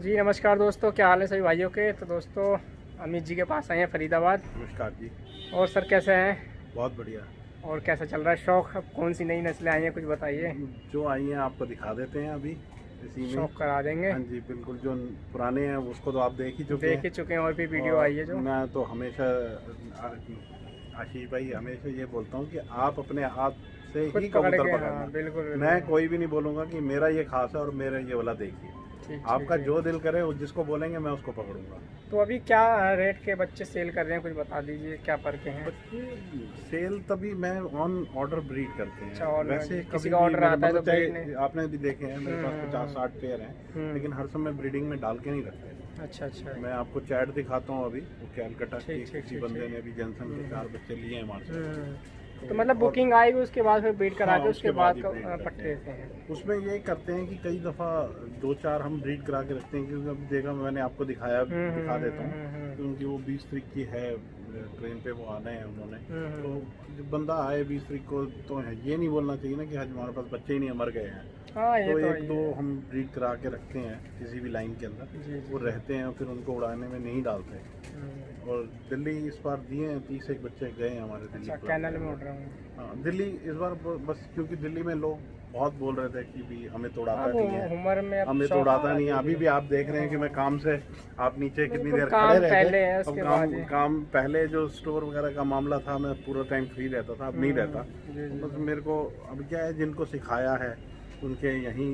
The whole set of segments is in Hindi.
जी नमस्कार दोस्तों, क्या हाल है सभी भाइयों के। तो दोस्तों अमित जी के पास आए हैं फरीदाबाद। नमस्कार जी। और सर कैसे हैं? बहुत बढ़िया। और कैसा चल रहा है शौक? अब कौन सी नई नस्लें आई हैं, कुछ बताइए। जो आई हैं आपको दिखा देते हैं अभी इसी में। शौक करा देंगे। हाँ जी बिल्कुल, जो पुराने हैं उसको तो आप देख ही चुके हैं। देख ही चुके हैं और भी वीडियो और आई है जो। मैं तो हमेशा आशीष भाई हमेशा ये बोलता हूँ कि आप अपने हाथ से खुद ही पकड़ कबूतर के, हाँ पकड़ना। बिल्कुल बिल्कुल। मैं कोई भी नहीं बोलूँगा कि मेरा ये खास है और मेरा ये वाला देखिए। ठीक आपका ठीक। जो दिल करे वो जिसको बोलेंगे मैं उसको पकड़ूंगा। तो अभी क्या रेट के बच्चे सेल कर रहे हैं, कुछ बता दीजिए क्या फर्क हैं। बच्चे सेल तभी मैं ऑन ऑर्डर ब्रीड करते अच्छा, हैं। और वैसे किसी कभी का ऑर्डर भी आता है तो मतलब चाहे ब्रीड आपने भी देखे हैं मेरे पास 50-60 पेयर हैं, लेकिन हर समय ब्रीडिंग में डाल के नहीं रखते। अच्छा अच्छा। मैं आपको चैट दिखाता हूँ अभी, वो कैलकटा के ठीक, ठीक, किसी ठीक, बंदे ठीक। ने अभी जनसन के 4 बच्चे लिए हैं हमारे से। तो मतलब बुकिंग आएगी उसके बाद फिर ब्रीड करा हाँ, के उसके बाद ही breed करते पट्टे हैं। देते हैं। उसमें ये करते हैं कि कई दफ़ा 2-4 हम ब्रीड करा के रखते हैं, क्योंकि अब देखा मैंने आपको दिखाया, दिखा देता हूँ क्योंकि वो 20 तारीख की है, ट्रेन पे वो आना है उन्होंने। तो जब बंदा आए 20 तारीख को तो ये नहीं बोलना चाहिए ना कि आज हमारे पास बच्चे ही नहीं मर गए हैं। हाँ, ये तो तो एक दो हम ब्रीड करा के रखते हैं किसी भी लाइन के अंदर। जी। वो रहते हैं, फिर उनको उड़ाने में नहीं डालते। और दिल्ली इस बार दिए हैं 30 एक बच्चे गए हैं हमारे दिल्ली। अच्छा, कैनल में उड़ रहा हूँ। हाँ दिल्ली इस बार बस क्योंकि दिल्ली में लोग बहुत बोल रहे थे कि भी हमें तो उड़ाता नहीं है, उम्र में हमें तो उड़ाता नहीं है। अभी भी आप देख रहे हैं कि मैं काम से, आप नीचे कितनी देर खड़े रहते। अब काम पहले जो स्टोर वगैरह का मामला था मैं पूरा टाइम फ्री रहता था, अब नहीं रहता। तो बस मेरे को अब क्या है, जिनको सिखाया है उनके यहीं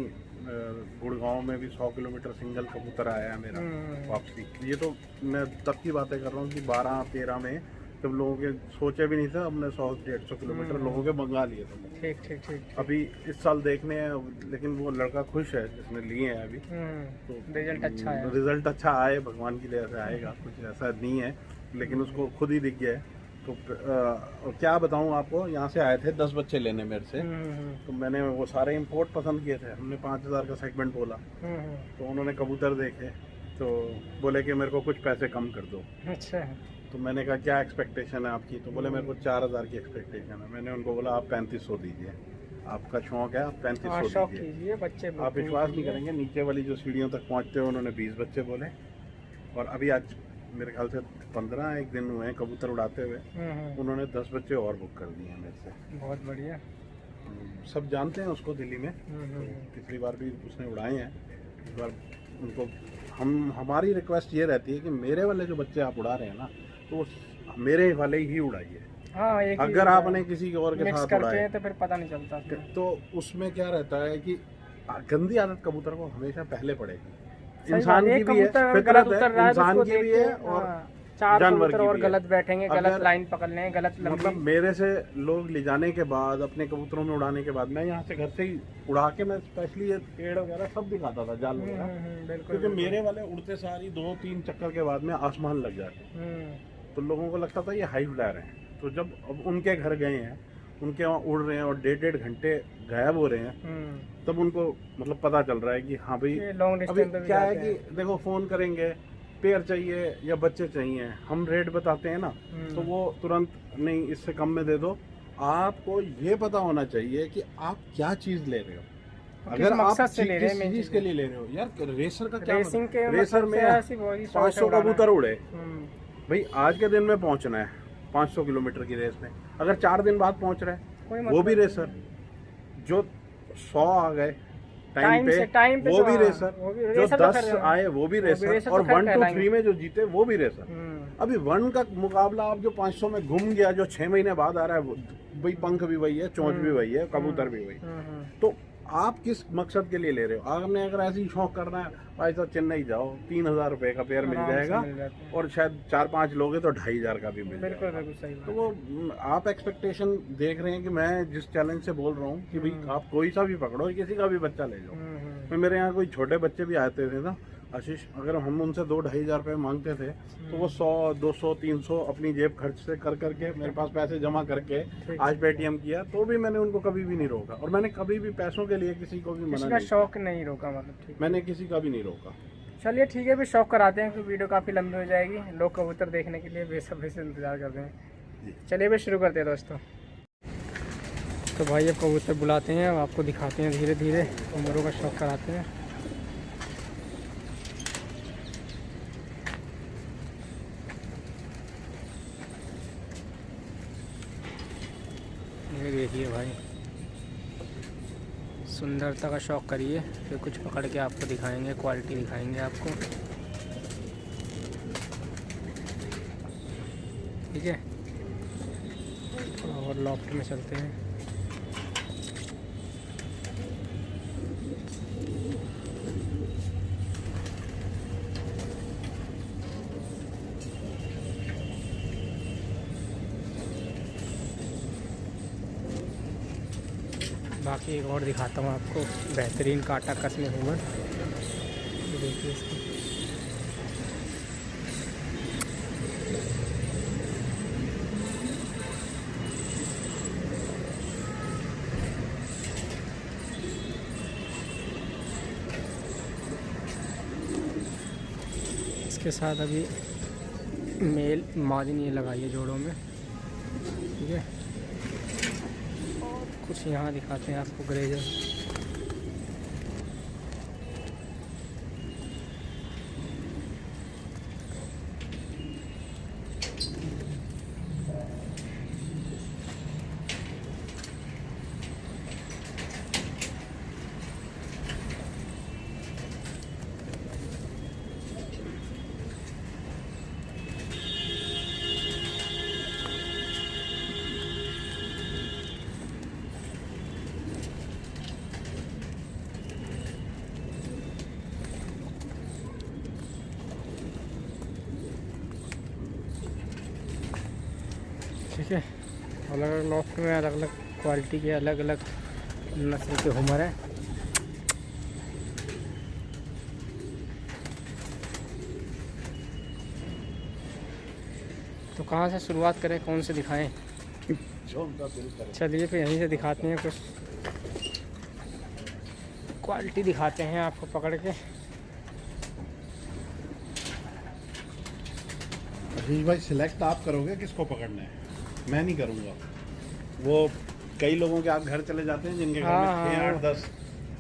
गुड़गांव में भी 100 किलोमीटर सिंगल कबूतर आया है मेरा वापसी। ये तो मैं तब की बातें कर रहा हूँ कि 12-13 में जब लोगों के सोचे भी नहीं था, हमने 100-150 किलोमीटर लोगों के मंगा लिए थे। ठीक ठीक ठीक। अभी इस साल देखने हैं, लेकिन वो लड़का खुश है जिसने लिए हैं अभी। तो रिजल्ट अच्छा है। रिजल्ट अच्छा आए, भगवान की दया से आएगा, कुछ ऐसा नहीं है, लेकिन उसको खुद ही दिख गया है। तो क्या बताऊं आपको, यहाँ से आए थे 10 बच्चे लेने मेरे से। तो मैंने वो सारे इंपोर्ट पसंद किए थे, हमने 5000 का सेगमेंट बोला। तो उन्होंने कबूतर देखे तो बोले कि मेरे को कुछ पैसे कम कर दो। अच्छा। तो मैंने कहा क्या एक्सपेक्टेशन है आपकी? तो बोले मेरे को 4000 की एक्सपेक्टेशन है। मैंने उनको बोला आप 3500 दीजिए, आपका शौक है, आप 3500 दीजिए। बच्चे आप विश्वास नहीं करेंगे, नीचे वाली जो सीढ़ियों तक पहुँचते हुए उन्होंने 20 बच्चे बोले। और अभी आज मेरे ख्याल से 15 एक दिन हुए हैं कबूतर उड़ाते हुए, उन्होंने 10 बच्चे और बुक कर दिए हैं मेरे से। बहुत बढ़िया। सब जानते हैं उसको दिल्ली में, तो पिछली बार भी उसने उड़ाए हैं। इस बार उनको हमारी रिक्वेस्ट ये रहती है कि मेरे वाले जो बच्चे आप उड़ा रहे हैं ना, तो मेरे वाले ही उड़ाइए। हाँ, अगर आपने किसी और के साथ उड़ाए तो फिर पता नहीं चलता। तो उसमें क्या रहता है कि गंदी आदत कबूतर को हमेशा पहले पड़ेगी। इंसान की भी है, फितरत है, इंसान की भी है और जानवर की और भी गलत है। बैठेंगे, गलत लाइन पकड़ लें, गलत मतलब मेरे से लोग ले जाने के बाद, अपने कबूतरों में उड़ाने के बाद, मैं यहाँ से घर से ही उड़ा के मैं स्पेशली ये पेड़ वगैरह सब दिखाता था, जाल वगैरह, क्योंकि मेरे वाले उड़ते सारी 2-3 चक्कर के बाद में आसमान लग जाते। तो लोगों को लगता था ये हाई फ्लायर हैं। तो जब अब उनके घर गए हैं, उनके वहाँ उड़ रहे हैं और 1.5 घंटे गायब हो रहे हैं, तब उनको मतलब पता चल रहा है कि हाँ भाई अभी क्या है कि देखो फोन करेंगे, पेयर चाहिए या बच्चे चाहिए, हम रेट बताते हैं ना, तो वो तुरंत नहीं इससे कम में दे दो। आपको ये पता होना चाहिए कि आप क्या चीज ले रहे हो। अगर आप किस चीज के लिए ले रहे हो, यार रेसर का क्या मतलब? रेसर में 500 कबूतर उड़े भाई, आज के दिन में पहुंचना है 500 किलोमीटर की रेस में, अगर 4 दिन बाद पहुंच रहे हैं वो भी रेसर, जो 100 आ गए टाइम पे वो भी रेसर, जो 10 आए वो भी रेसर, और 1, 2, 3 में जो जीते वो भी रेसर। अभी 1 का मुकाबला आप जो 500 में घूम गया, जो 6 महीने बाद आ रहा है, वही पंख भी वही है, चोंच भी वही है, कबूतर भी वही। तो आप किस मकसद के लिए ले रहे हो? आपने अगर ऐसी शौक करना है भाई साहब, चेन्नई जाओ, 3000 रुपए का पेयर मिल जाएगा, और शायद 4-5 लोगे तो 2500 का भी मिल जाएगा। तो वो आप एक्सपेक्टेशन देख रहे हैं कि मैं जिस चैलेंज से बोल रहा हूँ कि भाई आप कोई सा भी पकड़ो, किसी का भी बच्चा ले जाओ। मेरे यहाँ कोई छोटे बच्चे भी आते थे ना आशीष, अगर हम उनसे 2-2500 रुपये मांगते थे तो वो 100, 200, 300 अपनी जेब खर्च से कर करके मेरे पास पैसे जमा करके आज पेटीएम किया, तो भी मैंने उनको कभी भी नहीं रोका। और मैंने कभी भी पैसों के लिए किसी को भी मना नहीं, शौक नहीं रोका, मतलब मैंने किसी का भी नहीं रोका। चलिए ठीक है, भी शौक कराते हैं, वीडियो काफ़ी लंबी हो जाएगी, लोग कबूतर देखने के लिए बेसब्री से इंतजार कर रहे हैं। चलिए भी शुरू करते हैं दोस्तों। तो भाई अब कबूतर बुलाते हैं, आपको दिखाते हैं धीरे धीरे, उम्रों का शौक कराते हैं। देखिए भाई, सुंदरता का शौक़ करिए, फिर कुछ पकड़ के आपको दिखाएंगे, क्वालिटी दिखाएंगे आपको। ठीक है, और लॉफ्ट में चलते हैं। बाकी एक और दिखाता हूँ आपको, बेहतरीन काटा कस में हुमर। देखिए इसको, इसके साथ अभी मेल मार्जिन ये लगाइए जोड़ों में। ठीक है, कुछ यहाँ दिखाते हैं आपको ग्रेजर। ठीक है, अलग अलग लॉफ्ट में अलग अलग क्वालिटी के अलग अलग नस्ल के हुमर हैं। तो कहाँ से शुरुआत करें, कौन से दिखाएं? चलिए फिर यहीं से दिखाते हैं, कुछ क्वालिटी दिखाते हैं आपको पकड़ के। अजीज भाई, सिलेक्ट आप करोगे किसको पकड़ना है, मैं नहीं करूँगा। वो कई लोगों के आप घर चले जाते हैं जिनके घर में 6, 8, 10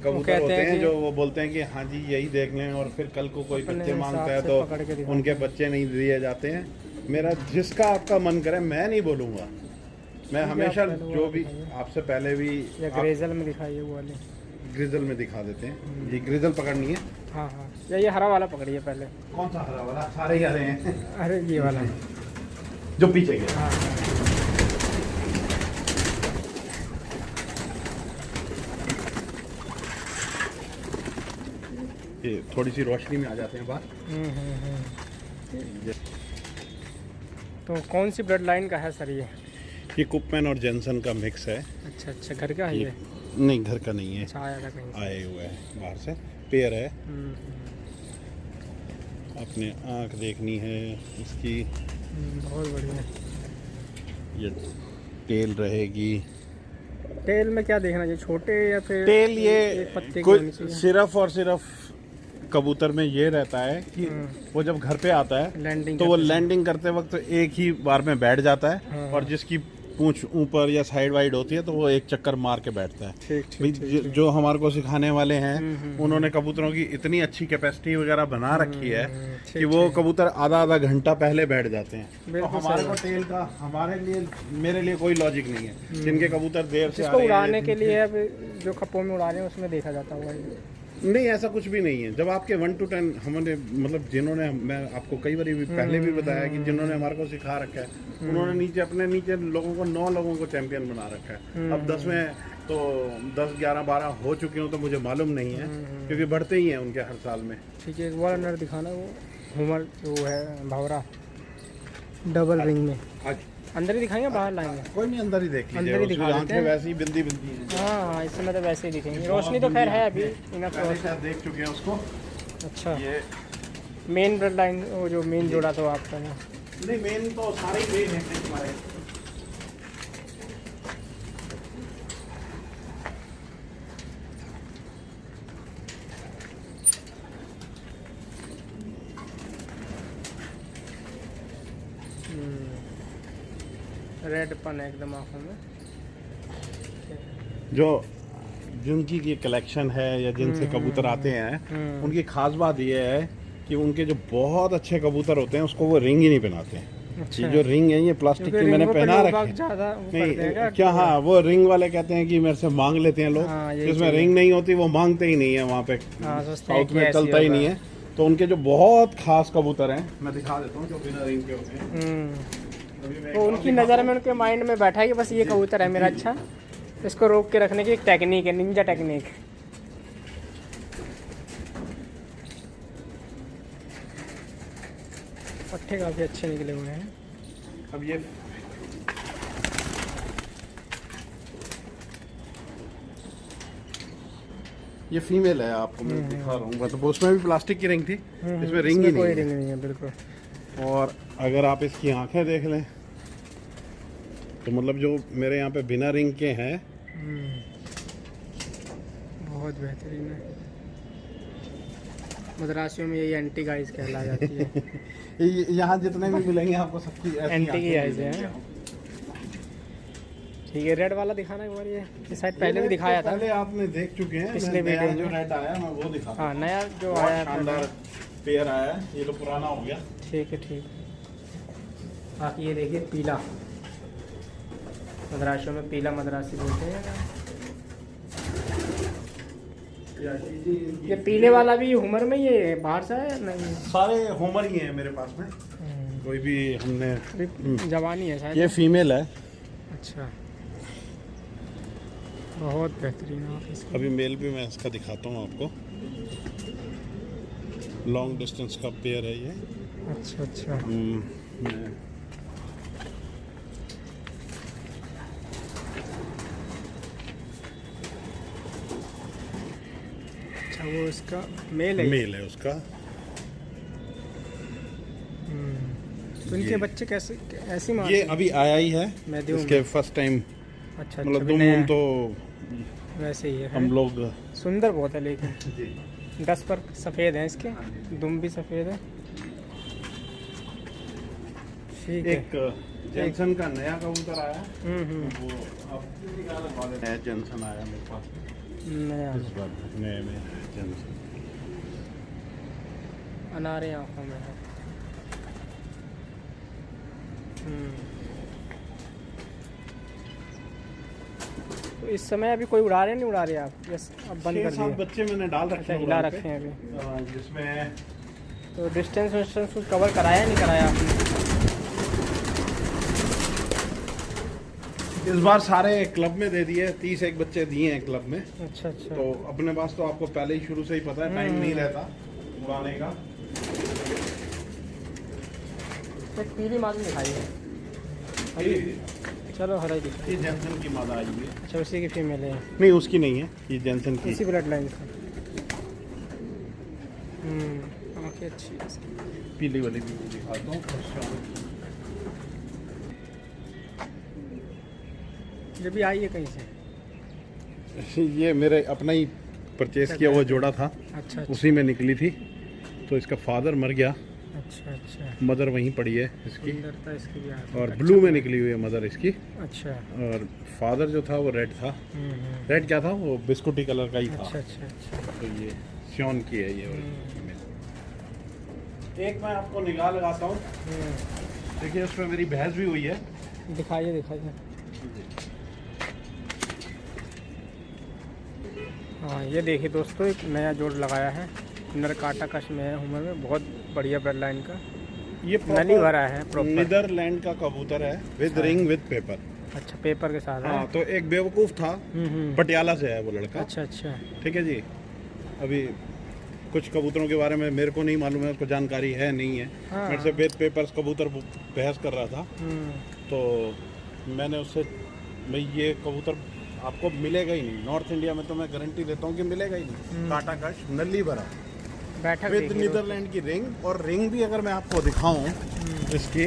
कबूतर होते हैं, जो वो बोलते हैं कि हाँ जी यही देख लें, और फिर कल को कोई बच्चे मांगता है तो उनके बच्चे नहीं दिए जाते हैं। मेरा जिसका आपका मन करे, मैं नहीं बोलूँगा। मैं हमेशा जो भी आपसे पहले भी या ग्रेजल में दिखाइए, वो वाले ग्रिजल में दिखा देते हैं। ये ग्रिजल पकड़नी है। हाँ हाँ, या ये हरा वाला पकड़िए पहले। कौन सा हरा वाला? सारे ही हरे हैं। अरे ये वाला जो पीछे गया। हाँ। ये थोड़ी सी रोशनी में आ जाते हैं बाहर। तो कौन सी ब्लड लाइन का है सर ये? ये कुपमैन और जेनसन का मिक्स है। अच्छा अच्छा, घर का है ये? नहीं, घर का नहीं है। अच्छा, आया था कहीं से? आए हुए है बाहर से। पेयर है। अपने आँख देखनी है इसकी। बहुत बढ़िया। ये टेल रहेगी। टेल में क्या देखना चाहिए, छोटे या फिर टेल? ये पत्ते कोई सिर्फ और सिर्फ कबूतर में ये रहता है कि वो जब घर पे आता है लैंडिंग तो वो लैंडिंग करते वक्त एक ही बार में बैठ जाता है। हाँ। और जिसकी पूंछ ऊपर या साइड वाइड होती है तो वो एक चक्कर मार के बैठता है। ठीक। जो हमारे को सिखाने वाले हैं उन्होंने कबूतरों की इतनी अच्छी कैपेसिटी वगैरह बना रखी है कि वो कबूतर आधा आधा घंटा पहले बैठ जाते हैं। तो हमारे को टेल का हमारे लिए मेरे लिए कोई लॉजिक नहीं है। जिनके कबूतर देर से उड़ाने के लिए जो खप्पों में उड़ा रहे हैं उसमें देखा जाता होगा। नहीं, ऐसा कुछ भी नहीं है। जब आपके 1 to 10 हमने मतलब जिन्होंने, मैं आपको कई बार भी पहले भी बताया कि जिन्होंने हमारे को सिखा रखा है उन्होंने अपने नीचे लोगों को 9 लोगों को चैंपियन बना रखा है। अब 10 में तो 10, 11, 12 हो चुके हो तो मुझे मालूम नहीं है, क्योंकि बढ़ते ही हैं उनके हर साल में। ठीक है, एक बार नर दिखाना, वो हुमर जो है भावरा डबल रिंग में। अंदर ही दिखाएंगे, बाहर लाएंगे? कोई नहीं, अंदर ही देख लीजिए। अंदर ही दिखा देते हैं। वैसे ही बिंदी बिंदी है। हाँ, इस समय तो वैसे ही दिखेंगे। रोशनी तो खैर है अभी, देख चुके हैं उसको। अच्छा, ये मेन ब्लड लाइन, वो जो मेन जोड़ा तो आपका ना? नहीं, मेन तो सारे ही मेन है हमारे। रेड पन है एकदम आँखों में। जो जिनकी ये कलेक्शन है या जिनसे कबूतर आते हैं उनकी खास बात ये है कि उनके जो बहुत अच्छे कबूतर होते हैं उसको वो रिंग ही नहीं पहनाते हैं। अच्छा। ये जो रिंग है ये प्लास्टिक की मैंने पहना रखी ज़्यादा नहीं क्या, हाँ वो रिंग वाले कहते हैं कि मेरे से मांग लेते हैं लोग, हाँ, जिसमें रिंग नहीं होती वो मांगते ही नहीं है वहाँ पे, हाँ, सोचते हैं साउथ कि में ऐसे चलता ही होगा। नहीं है। तो उनके जो बहुत खास कबूतर हैं मैं दिखा देता हूँ जो बिना रिंग के होते हैं। अभी मैं तो उनकी नज़र में, उनके माइंड में बैठा है कि बस ये कबूतर है मेरा अच्छा, इसको रोक के रखने की एक टेक्निक है, निंजा टेक्निक। पट्टे काफ़ी अच्छे निकले हुए हैं। अब ये फीमेल है, आपको मैं दिखा रहा हूँ, मतलब उसमें भी प्लास्टिक की रिंग थी, इसमें रिंग ही कोई नहीं रिंग नहीं है बिल्कुल। है। और अगर आप इसकी आंखें देख लें तो मतलब जो मेरे यहाँ पे बिना रिंग के हैं बहुत बेहतरीन है। मद्रासियों में यही एंटी गाइस कहला जाती है। यहाँ जितने भी मिलेंगे आपको सबकी ऐसी एंटी की आंखें गाइस है। मिलेंगी। ठीक है, रेड वाला दिखाना एक बार, ये शायद पहले भी दिखाया था। पहले आपने देख चुके हैं, पिछले नया वीडियो जो में। रेड आया मैं वो दिखा, हाँ, नया जो बहुत आया है शानदार पेयर आया है, ये तो पुराना हो गया। ठीक है, ठीक। बाकी ये देखिए पीला, मद्रासियों में पीला मद्रासी बोलते हैं। ये पीले वाला भी हुमर में, ये बाहर से है नहीं? सारे होमर ही हैं मेरे पास में, कोई भी हमने जवानी है शायद। ये फीमेल है। अच्छा, बहुत बेहतरीन है। आप अभी मेल भी मैं इसका दिखाता हूँ आपको, लॉन्ग डिस्टेंस का पेयर है ये। अच्छा अच्छा। अच्छा, वो इसका मेल है? मेल है उसका। तो इनके बच्चे कैसे ऐसी मार? ये अभी आया ही है, मैद्यू में। इसके फर्स्ट टाइम, अच्छा मतलब अच्छा, दुम नया तो वैसे ही है। हम लोग सुंदर बहुत है, लेकिन जी 10 पर सफ़ेद हैं इसके, दुम भी सफ़ेद है। ठीक है। एक जेनसन का नया कबूतर आया, वो अब नया जेनसन आया मेरे पास नया इस बार, नए में जेनसन अनारे आँखों में है। तो इस समय अभी कोई उड़ा रहे नहीं उड़ा रहे आप? यस, अब बंद कर 6-7 दिए? बच्चे मैंने डाल रखे अच्छा, हैं हिला उड़ान रखे पे। हैं अभी। जिसमें तो डिस्टेंस विस्टेंस कुछ कवर कराया नहीं कराया आपने? इस बार सारे क्लब में दे दिए, 31 बच्चे दिए हैं क्लब में। अच्छा अच्छा। तो अपने पास तो आपको पहले ही शुरू से ही पता है टाइम नहीं रहता उड़ाने का। एक पीली मादी दिखाइए। चलो हरा ही दिखाइए। ये जेनसन की मादा आई हुई है। अच्छा, उसी की फीमेल है? नहीं उसकी नहीं है, ये जेनसन की। इसी ब्लड लाइन से। आँखें अच्छी है इसकी। पीली वाली भी दिखाता हूँ। ये भी आई है कहीं से? ये मेरे अपना ही परचेज किया हुआ जोड़ा था, अच्छा अच्छा उसी में निकली थी। तो इसका फादर मर गया, अच्छा अच्छा। मदर वहीं पड़ी है इसकी, सुंदरता इसकी भी आती है। और ब्लू में निकली हुई है मदर इसकी। अच्छा। और फादर जो था वो रेड था। रेड क्या था, वो बिस्कुटी कलर का ही था। अच्छा अच्छा अच्छा। तो ये श्योन की है ये। एक मैं आपको निगाह लगाता हूँ, देखिए उसमें मेरी बहस भी हुई है। दिखाइए दिखाइए। हाँ, ये देखिए दोस्तों, एक नया जोड़ लगाया है, नरकाटा कश में है, उम्र में बहुत बढ़िया ब्लड लाइन का, ये नली भरा है प्रॉपर। नीदरलैंड का कबूतर है, विद रिंग विद पेपर। अच्छा, पेपर के साथ है। हाँ, तो एक बेवकूफ़ था, पटियाला से है वो लड़का। अच्छा अच्छा। ठीक है जी। अभी कुछ कबूतरों के बारे में मेरे को नहीं मालूम है, उसको जानकारी है नहीं है। हाँ। मेरे से विद पेपर्स कबूतर बहस कर रहा था, तो मैंने उससे, भाई ये कबूतर आपको मिलेगा ही नहीं, नॉर्थ इंडिया में तो मैं गारंटी देता हूँ कि मिलेगा ही नहीं। काटा कश नली भरा, बैठक विद देखिए नीदरलैंड की रिंग। और रिंग भी अगर मैं आपको दिखाऊं इसकी,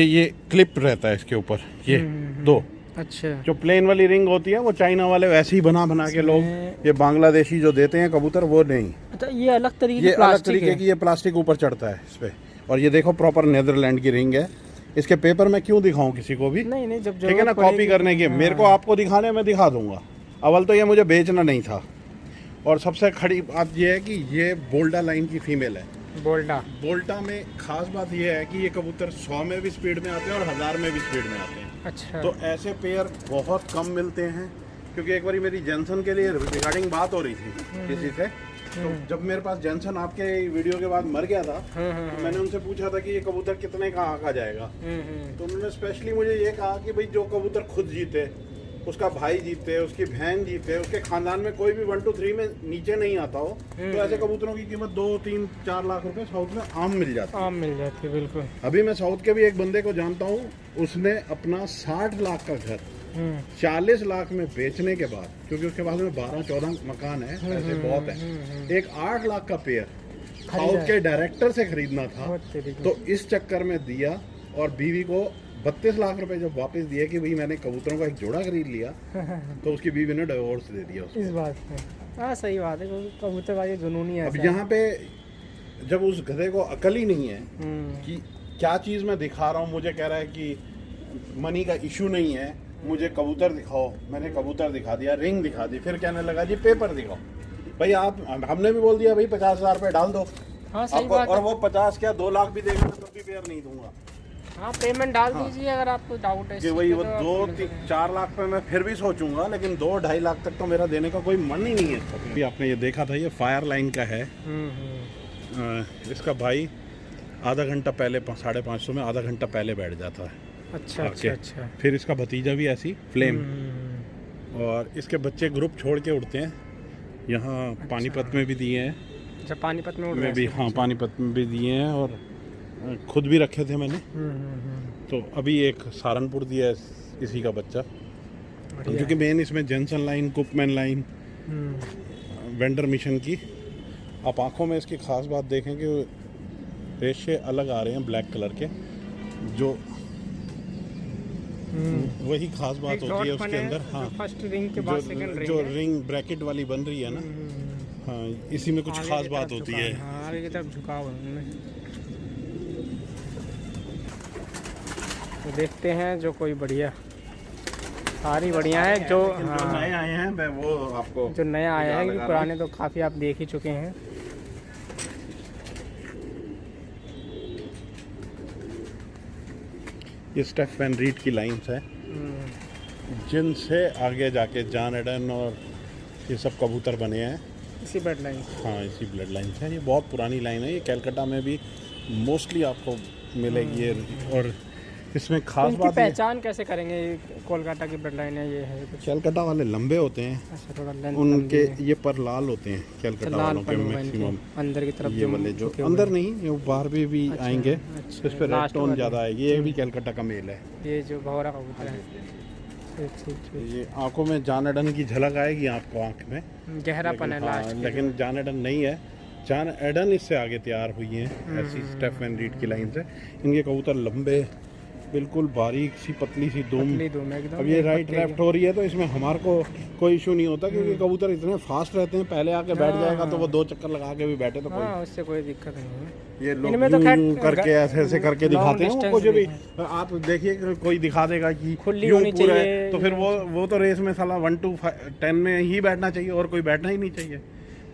ये क्लिप रहता है इसके ऊपर, ये दो। अच्छा। जो प्लेन वाली रिंग होती है वो चाइना वाले वैसे ही बना बना के लोग, ये बांग्लादेशी जो देते हैं कबूतर वो नहीं। अच्छा, ये अलग तरीके ये की अलग तरीके की, ये प्लास्टिक ऊपर चढ़ता है इस पे। और ये देखो प्रॉपर नीदरलैंड की रिंग है। इसके पेपर मैं क्यों दिखाऊं किसी को भी? नहीं नहीं, जब ठीक है ना, कॉपी करने की। मेरे को आपको दिखाने में दिखा दूंगा। अव्वल तो ये मुझे बेचना नहीं था, और सबसे खड़ी बात ये है कि ये बोल्डा लाइन की फीमेल है, बोल्टा में खास बात यह है कि ये कबूतर 100 में भी स्पीड में आते हैं और 1000 में भी स्पीड में आते हैं। अच्छा। तो ऐसे पेयर बहुत कम मिलते हैं, क्योंकि एक बार मेरी जेंसन के लिए रिगार्डिंग बात हो रही थी किसी से, तो जब मेरे पास जेंसन आपके वीडियो के बाद मर गया था, तो मैंने उनसे पूछा था कि ये कबूतर कितने का आका जाएगा, तो उन्होंने स्पेशली मुझे ये कहा कि भाई जो कबूतर खुद जीते, उसका भाई जीते, उसकी बहन जीते, उसके खानदान में कोई भी 1 2 3 में नीचे नहीं आता हो, तो ऐसे कबूतरों की कीमत 2 3 4 लाख रुपए साउथ में आम मिल जाती है। बिल्कुल। अभी मैं साउथ के भी एक बंदे को जानता हूँ, उसने अपना 60 लाख का घर 40 लाख में बेचने के बाद, क्योंकि उसके पास में 12-14 मकान है, पैसे बहुत है, एक 8 लाख का पेयर साउथ के डायरेक्टर से खरीदना था, तो इस चक्कर में दिया और बीवी को 32 लाख रुपए जब वापस दिए कि भाई मैंने कबूतरों का एक जोड़ा खरीद लिया, तो उसकी बीवी ने डिवोर्स दे दिया उसको। इस बात में हाँ सही बात है, कबूतर का ये जुनून ही है। अब यहाँ पे जब उस गधे को अकल ही नहीं है कि क्या चीज़ मैं दिखा रहा हूँ, मुझे कह रहा है कि मनी का इशू नहीं है, मुझे कबूतर दिखाओ, मैंने कबूतर दिखा दिया, रिंग दिखा दी, फिर कहने लगा जी पेपर दिखाओ। भाई आप, हमने भी बोल दिया भाई 50,000 रुपये डाल दो। हाँ सही बात और वो 50 क्या 2 लाख भी देगा तो भी पेयर नहीं दूंगा। हाँ पेमेंट डाल दीजिए अगर आपको डाउट है कि वही वो 2-4 लाख पे मैं फिर भी सोचूंगा, लेकिन 2-2.5 लाख तक तो मेरा देने का कोई मन ही नहीं है। अभी आपने ये देखा था, ये फायर लाइन का है। इसका भाई आधा घंटा पहले 550 में आधा घंटा पहले बैठ जाता है। अच्छा अच्छा। फिर इसका भतीजा भी ऐसी फ्लेम, और इसके बच्चे ग्रुप छोड़ के उड़ते हैं। यहाँ पानीपत में भी दिए हैं। अच्छा पानीपत में भी, हाँ पानीपत में भी दिए हैं, और खुद भी रखे थे मैंने। तो अभी एक सहारनपुर दिया है इसी का बच्चा, क्योंकि मेन इसमें जेंसन लाइन, कुपमैन लाइन, वेंडर मिशन की। आप आंखों में इसकी खास बात देखें कि रेशे अलग आ रहे हैं ब्लैक कलर के, जो वही खास बात होती है उसके अंदर। हाँ फर्स्ट रिंग के बाद सेकंड रिंग, जो रिंग ब्रैकेट वाली बन रही है ना, हाँ इसी में कुछ खास बात होती है। आगे की तरफ झुकाव है। तो देखते हैं जो कोई बढ़िया, सारी बढ़िया है। जो नए आए हैं मैं वो आपको, जो नया आया है, क्योंकि पुराने तो काफ़ी आप देख ही चुके हैं। ये स्टेफ वैन रीड की लाइन्स है, जिनसे आगे जाके जॉन एडन और ये सब कबूतर बने हैं, इसी ब्लड लाइन। हाँ इसी ब्लड लाइन है। ये बहुत पुरानी लाइन है, ये कलकत्ता में भी मोस्टली आपको मिलेगी। और इसमें खास बात, पहचान कैसे करेंगे? कोलकाता की ब्लड लाइन है, ये है कलकत्ता वाले लंबे होते हैं। अच्छा, थोड़ा लेंथ उनके ये पर लाल होते हैं कलकत्ता वालों के मैक्सिमम, अंदर की तरफ ये वाले जो अंदर नहीं, ये बाहर भी आएंगे। इस पर रेड टोन ज़्यादा है। ये भी कलकत्ता का मेल है। ये जो भौरा कबूतर है, ये आंखों में जॉन एडन की झलक आएगी आपको, आंख में गहरापन है लास्ट, लेकिन जॉन एडन नहीं है। जॉन एडन इससे आगे तैयार हुई हैं ऐसी स्टेफ वैन रीड की लाइन से। इनके कबूतर लंबे, बिल्कुल बारीक सी पतली सी दुम। अब ये राइट लेफ्ट हो रही है, तो इसमें हमारे को कोई इशू नहीं होता, क्योंकि कबूतर इतने फास्ट रहते हैं, पहले आके बैठ जाएगा तो वो 2 चक्कर लगा के भी बैठे तो उससे कोई दिक्कत नहीं है। ये लोग यूं करके ऐसे करके दिखाते हैं कुछ भी। आप देखिए कोई दिखा देगा कि खुली होनी चाहिए, तो फिर वो तो रेस में साला 1 to 10 में ही बैठना चाहिए, और कोई बैठना ही नहीं चाहिए।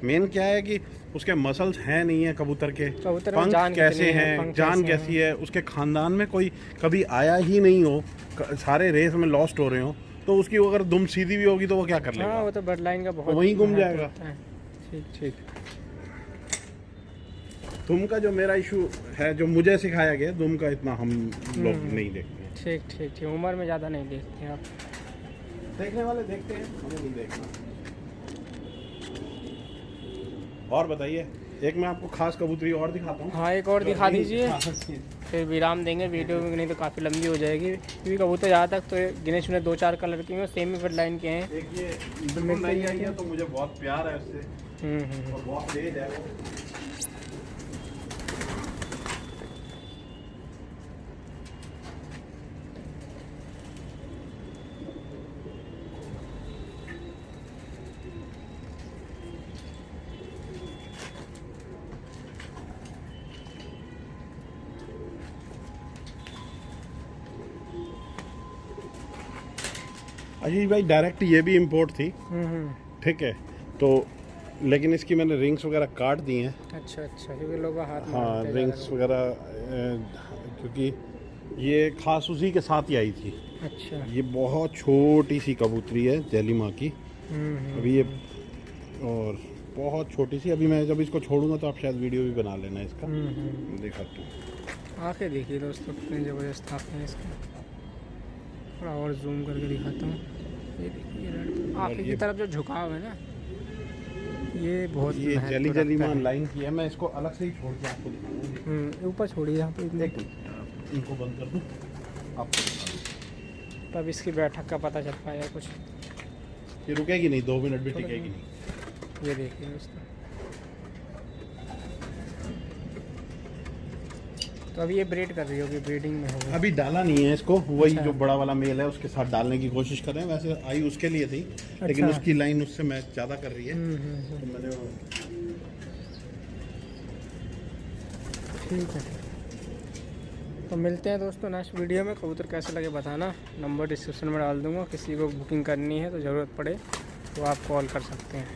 मेन क्या है कि उसके मसल्स हैं नहीं है कबूतर के, पंख कैसे हैं, जान कैसी है, उसके खानदान में कोई कभी आया ही नहीं हो, सारे रेस में लॉस्ट हो रहे हो, तो उसकी अगर दुम सीधी भी होगी तो वो क्या कर लेगा? वो तो ब्लड लाइन का बहुत, वहीं घूम जाएगा। ठीक। दुम का जो मेरा इशू है, जो मुझे सिखाया गया, दुम का इतना हम लोग नहीं देखते हैं। ठीक। उम्र में ज़्यादा नहीं देखते आप, देखने वाले देखते हैं, हमें नहीं देखना। और बताइए, एक मैं आपको खास कबूतरी और दिखाता हूँ। हाँ एक और दिखा दीजिए, फिर विराम देंगे वीडियो में, नहीं तो काफ़ी लंबी हो जाएगी। क्योंकि कबूतर ज़्यादा तक तो गिने चुने 2-4 कलर के हैं, सेमी ब्लड लाइन के हैं। एक ये बिल्कुल नई आई है, तो मुझे बहुत प्यार है उससे, और बहुत तेज है वो। अजीत भाई डायरेक्ट ये भी इंपोर्ट थी, ठीक है। तो लेकिन इसकी मैंने रिंग्स वगैरह काट दी हैं। अच्छा अच्छा, क्योंकि लोग हाथ हाँ मारते हैं रिंग्स ज़्यादा। वगैरह क्योंकि ये खास उसी के साथ ही आई थी। अच्छा। ये बहुत छोटी सी कबूतरी है जैली माँ की। अभी ये और बहुत छोटी सी, अभी मैं जब इसको छोड़ूंगा तो आप शायद वीडियो भी बना लेना इसका। दिखाता हूँ। आंखें देखिए दोस्तों कितनी ज़बरदस्त आँखें हैं इसकी। थोड़ा और जूम करके दिखाता हूँ। ये देखिए आँखें की तरफ जो झुकाव है ना, ये बहुत ये महत्व जली रखता माँ है। लाइन की है। मैं इसको अलग से ही छोड़ के आपको दिखाऊंगा। ऊपर छोड़िए यहाँ पे इतने, एक मिनट, इनको बंद कर दूँ, आपको दिखा दूँ। तब इसकी बैठक का पता चल पाएगा कुछ। ये रुकेगी नहीं, 2 मिनट भी टिकेगी नहीं। ये देखिए दोस्तों, तो अभी ये ब्रीड कर रही होगी, ब्रीडिंग में होगी। अभी डाला नहीं है इसको, वही अच्छा। जो बड़ा वाला मेल है उसके साथ डालने की कोशिश कर रहे हैं। वैसे आई उसके लिए थी, लेकिन अच्छा। उसकी लाइन उससे मैच ज़्यादा कर रही है। तो मैंने ठीक है, तो मिलते हैं दोस्तों नेक्स्ट वीडियो में। कबूतर कैसे लगे बताना, नंबर डिस्क्रिप्शन में डाल दूँगा। किसी को बुकिंग करनी है तो ज़रूरत पड़े तो आप कॉल कर सकते हैं।